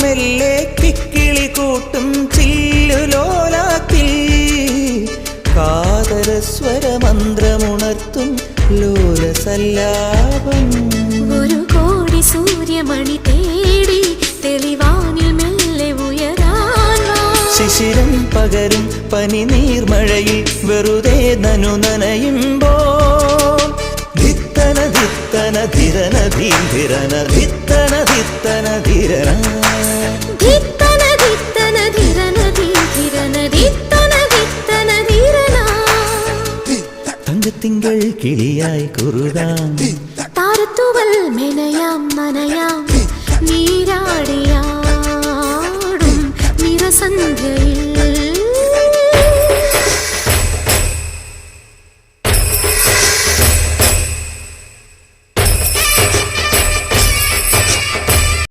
മെല്ലെ കിക്കിളി കൂട്ടും ചില്ലുലോലാത്തിൽ കാതരസ്വരമന്ത്രമുണർത്തും ലോലസല്ലാപം. ഒരു കോടി സൂര്യമണി തേടി തെളിവാനിൽ മെല്ലെ ഉയരാൻ ശിശിരം പകരും പനി നീർമഴയിൽ വെറുതെ നനു നനയുമ്പോൾ ധിത്തന ധിത്തന ധിരന ധീരന ധിത്തന ധിത്തന ധിരന ധിത്തന ധിത്തന ധിരന ധിരന ധിത്തന ധിത്തന ധിരന. തങ്കത്തിങ്കൾ കിളിയായി കുറുകാം താരത്തൂവൽ മെനയാം നനയാം